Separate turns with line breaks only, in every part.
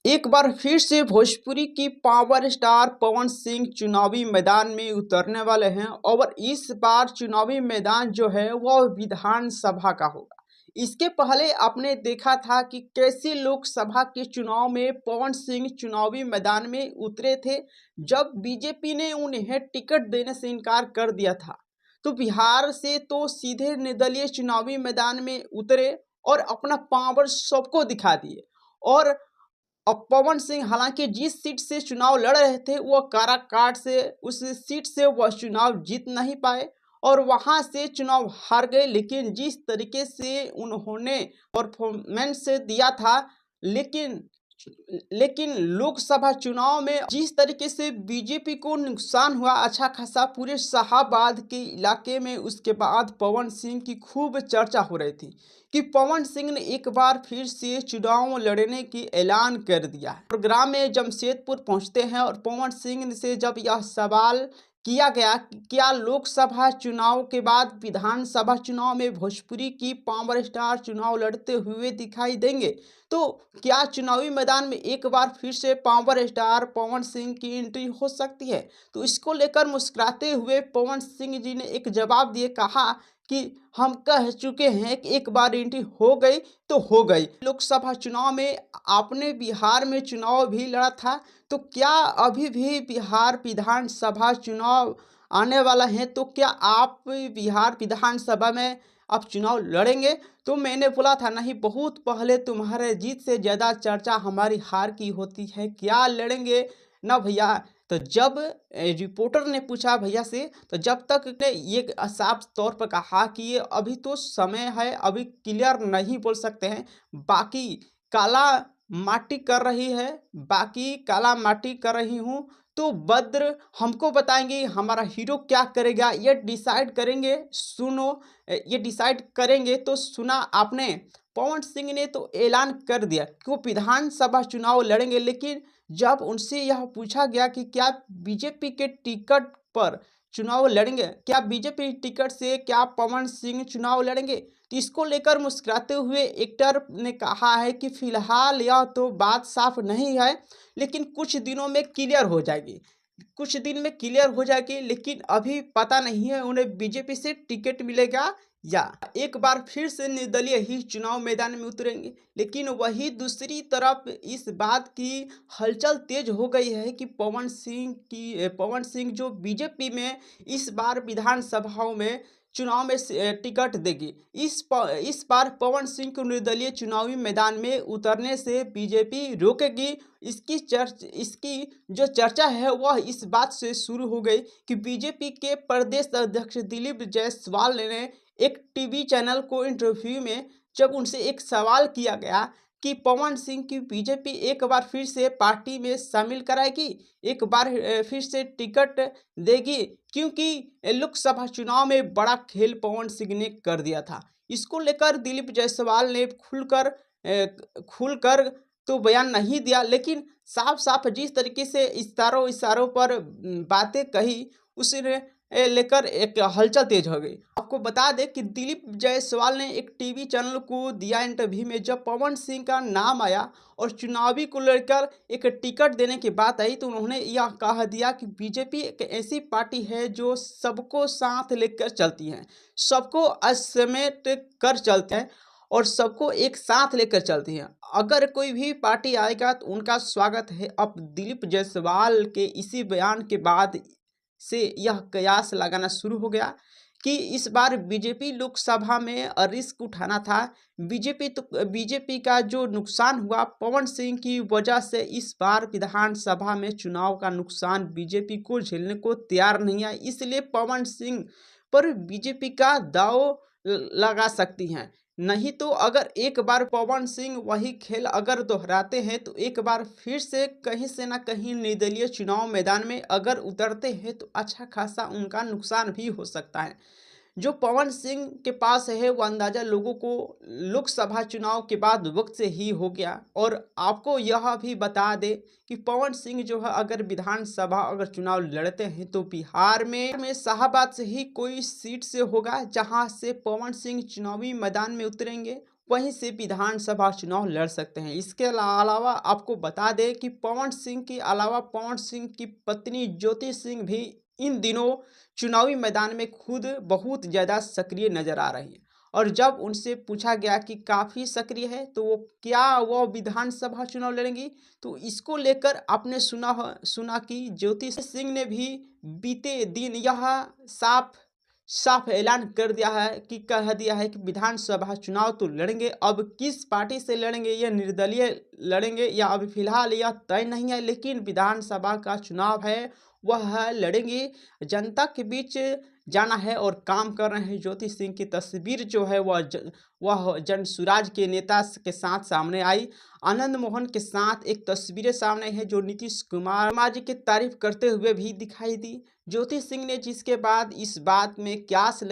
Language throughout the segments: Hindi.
एक बार फिर से भोजपुरी की पावर स्टार पवन सिंह चुनावी मैदान में उतरने वाले हैं और इस बार चुनावी मैदान जो है वह विधानसभा का होगा। इसके पहले आपने देखा था कि कैसे लोकसभा के चुनाव में पवन सिंह चुनावी मैदान में उतरे थे, जब बीजेपी ने उन्हें टिकट देने से इनकार कर दिया था। तो बिहार से तो सीधे निर्दलीय चुनावी मैदान में उतरे और अपना पावर सबको दिखा दिए। और अब पवन सिंह हालांकि जिस सीट से चुनाव लड़ रहे थे वह काराकाट से उस सीट से वह चुनाव जीत नहीं पाए और वहां से चुनाव हार गए। लेकिन जिस तरीके से उन्होंने परफॉर्मेंस दिया था, लेकिन लेकिन लोकसभा चुनाव में जिस तरीके से बीजेपी को नुकसान हुआ अच्छा खासा पूरे शाहाबाद के इलाके में, उसके बाद पवन सिंह की खूब चर्चा हो रही थी कि पवन सिंह ने एक बार फिर से चुनाव लड़ने की ऐलान कर दिया है। प्रोग्राम में जमशेदपुर पहुंचते हैं और पवन सिंह से जब यह सवाल किया गया कि क्या लोकसभा चुनाव के बाद विधानसभा चुनाव में भोजपुरी की पावर स्टार चुनाव लड़ते हुए दिखाई देंगे, तो क्या चुनावी मैदान में एक बार फिर से पावर स्टार पवन सिंह की एंट्री हो सकती है। तो इसको लेकर मुस्कुराते हुए पवन सिंह जी ने एक जवाब दिए, कहा कि हम कह चुके हैं कि एक बार एंट्री हो गई तो हो गई। लोकसभा चुनाव में आपने बिहार में चुनाव भी लड़ा था, तो क्या अभी भी बिहार विधानसभा चुनाव आने वाला है, तो क्या आप बिहार विधानसभा में आप चुनाव लड़ेंगे। तो मैंने बोला था नहीं, बहुत पहले तुम्हारे जीत से ज़्यादा चर्चा हमारी हार की होती है, क्या लड़ेंगे ना भैया। तो जब रिपोर्टर ने पूछा भैया से, तो जब तक ने ये साफ तौर पर कहा कि ये अभी तो समय है, अभी क्लियर नहीं बोल सकते हैं, बाकी काला माटी कर रही है, बाकी काला माटी कर रही हूँ, तो बद्र हमको बताएंगे हमारा हीरो क्या करेगा, ये डिसाइड करेंगे। सुनो, ये डिसाइड करेंगे। तो सुना आपने, पवन सिंह ने तो ऐलान कर दिया कि वो विधानसभा चुनाव लड़ेंगे। लेकिन जब उनसे यह पूछा गया कि क्या बीजेपी के टिकट पर चुनाव लड़ेंगे, क्या बीजेपी टिकट से क्या पवन सिंह चुनाव लड़ेंगे, तो इसको लेकर मुस्कुराते हुए एक्टर ने कहा है कि फिलहाल यह तो बात साफ नहीं है, लेकिन कुछ दिनों में क्लियर हो जाएगी, कुछ दिन में क्लियर हो जाएगी। लेकिन अभी पता नहीं है उन्हें बीजेपी से टिकट मिलेगा या एक बार फिर से निर्दलीय ही चुनाव मैदान में उतरेंगे। लेकिन वही दूसरी तरफ इस बात की हलचल तेज हो गई है कि पवन सिंह जो बीजेपी में इस बार विधानसभाओं में चुनाव में टिकट देगी। इस बार पवन सिंह को निर्दलीय चुनावी मैदान में उतरने से बीजेपी रोकेगी। इसकी जो चर्चा है वह इस बात से शुरू हो गई कि बीजेपी के प्रदेश अध्यक्ष दिलीप जायसवाल ने एक टीवी चैनल को इंटरव्यू में जब उनसे एक सवाल किया गया कि पवन सिंह की बीजेपी एक बार फिर से पार्टी में शामिल कराएगी, एक बार फिर से टिकट देगी, क्योंकि लोकसभा चुनाव में बड़ा खेल पवन सिंह ने कर दिया था। इसको लेकर दिलीप जायसवाल ने खुलकर तो बयान नहीं दिया, लेकिन साफ साफ जिस तरीके से इशारों इशारों पर बातें कही, उसने लेकर एक हलचल तेज हो गई। आपको बता दें कि दिलीप जायसवाल ने एक टीवी चैनल को दिया इंटरव्यू में, जब पवन सिंह का नाम आया और चुनावी को लेकर एक टिकट देने की बात आई, तो उन्होंने यह कह दिया कि बीजेपी एक ऐसी पार्टी है जो सबको साथ लेकर चलती है, सबको असमेट कर चलते हैं और सबको एक साथ लेकर चलती हैं। अगर कोई भी पार्टी आएगा तो उनका स्वागत है। अब दिलीप जायसवाल के इसी बयान के बाद से यह कयास लगाना शुरू हो गया कि इस बार बीजेपी लोकसभा में रिस्क उठाना था। बीजेपी का जो नुकसान हुआ पवन सिंह की वजह से, इस बार विधानसभा में चुनाव का नुकसान बीजेपी को झेलने को तैयार नहीं है। इसलिए पवन सिंह पर बीजेपी का दाव लगा सकती हैं। नहीं तो अगर एक बार पवन सिंह वही खेल अगर दोहराते हैं, तो एक बार फिर से कहीं से ना कहीं निर्दलीय चुनाव मैदान में अगर उतरते हैं तो अच्छा खासा उनका नुकसान भी हो सकता है। जो पवन सिंह के पास है वो अंदाज़ा लोगों को लोकसभा चुनाव के बाद वक्त से ही हो गया। और आपको यह भी बता दें कि पवन सिंह जो है अगर विधानसभा अगर चुनाव लड़ते हैं तो बिहार में शाहाबाद से ही कोई सीट से होगा जहां से पवन सिंह चुनावी मैदान में उतरेंगे। वहीं से विधानसभा चुनाव लड़ सकते हैं। इसके अलावा आपको बता दें कि पवन सिंह के अलावा पवन सिंह की पत्नी ज्योति सिंह भी इन दिनों चुनावी मैदान में खुद बहुत ज़्यादा सक्रिय नजर आ रही हैं। और जब उनसे पूछा गया कि काफ़ी सक्रिय है तो वो विधानसभा चुनाव लड़ेंगी, तो इसको लेकर आपने सुना कि ज्योति सिंह ने भी बीते दिन यह साफ साफ ऐलान कर दिया है कि कह दिया है कि विधानसभा चुनाव तो लड़ेंगे। अब किस पार्टी से लड़ेंगे, या निर्दलीय लड़ेंगे, या अभी फिलहाल यह तय नहीं है, लेकिन विधानसभा का चुनाव है वह लड़ेंगे। जनता के बीच जाना है और काम कर रहे हैं। ज्योति सिंह की तस्वीर जो है वह जन सुराज के नेता के साथ सामने आई। आनंद मोहन के साथ एक तस्वीरें सामने आई है जो नीतीश कुमार जी की तारीफ करते हुए भी दिखाई दी ज्योति सिंह ने, जिसके बाद इस बात में क्यास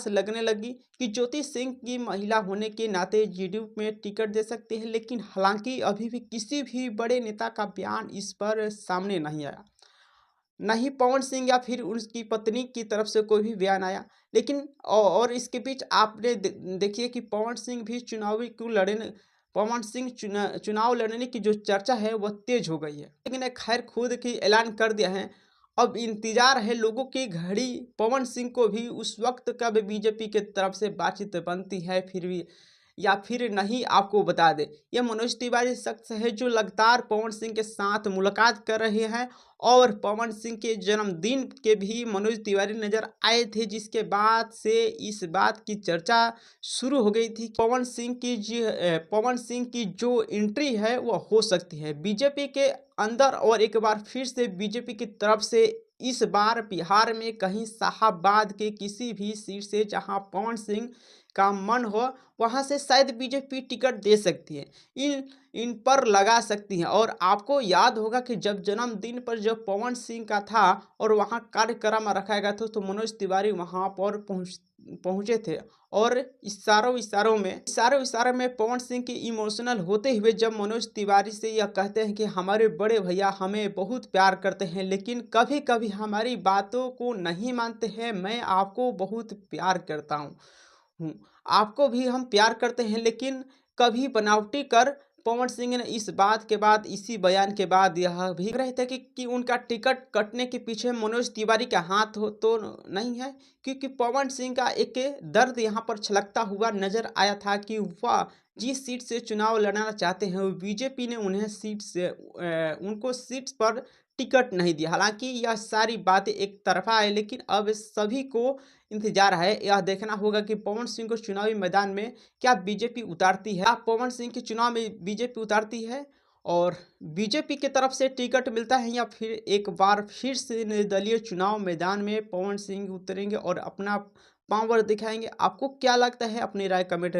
लगने लगी कि ज्योति सिंह की महिला होने के नाते जेडीयू में टिकट दे सकते हैं। लेकिन हालांकि अभी भी किसी भी बड़े नेता का बयान इस पर सामने नहीं आया, नहीं पवन सिंह या फिर उसकी पत्नी की तरफ से कोई भी बयान आया। लेकिन और इसके बीच आपने देखिए कि पवन सिंह चुनाव लड़ने की जो चर्चा है वह तेज हो गई है। लेकिन खैर खुद की ऐलान कर दिया है। अब इंतजार है लोगों की घड़ी पवन सिंह को भी उस वक्त कब बीजेपी के तरफ से बातचीत बनती है फिर भी या फिर नहीं। आपको बता दें यह मनोज तिवारी शख्स है जो लगातार पवन सिंह के साथ मुलाकात कर रहे हैं, और पवन सिंह के जन्मदिन के भी मनोज तिवारी नजर आए थे, जिसके बाद से इस बात की चर्चा शुरू हो गई थी। पवन सिंह की जो एंट्री है वह हो सकती है बीजेपी के अंदर, और एक बार फिर से बीजेपी की तरफ से इस बार बिहार में कहीं शाहाबाद के किसी भी सीट से जहां पवन सिंह का मन हो वहां से शायद बीजेपी टिकट दे सकती है, इन पर लगा सकती है। और आपको याद होगा कि जब जन्मदिन पर जब पवन सिंह का था और वहां कार्यक्रम रखा गया था तो मनोज तिवारी वहां पर पहुंचे थे, और इशारों में पवन सिंह के इमोशनल होते हुए जब मनोज तिवारी से यह कहते हैं कि हमारे बड़े भैया हमें बहुत प्यार करते हैं लेकिन कभी कभी हमारी बातों को नहीं मानते हैं, मैं आपको बहुत प्यार करता हूँ, आपको भी हम प्यार करते हैं, लेकिन कभी बनावटी कर पवन सिंह ने इस बात के बाद इसी बयान के बाद यह भी रहे थे कि उनका टिकट कटने के पीछे मनोज तिवारी का हाथ हो तो नहीं है, क्योंकि पवन सिंह का एक दर्द यहाँ पर छलकता हुआ नजर आया था कि वह जिस सीट से चुनाव लड़ना चाहते हैं वो बीजेपी ने उनको सीट पर टिकट नहीं दिया। हालांकि यह सारी बातें एक तरफा है, लेकिन अब सभी को इंतजार है, यह देखना होगा कि पवन सिंह को चुनावी मैदान में क्या बीजेपी उतारती है, पवन सिंह के चुनाव में बीजेपी उतारती है और बीजेपी की तरफ से टिकट मिलता है, या फिर एक बार फिर से निर्दलीय चुनाव मैदान में पवन सिंह उतरेंगे और अपना पावर दिखाएंगे। आपको क्या लगता है? अपनी राय कमेंट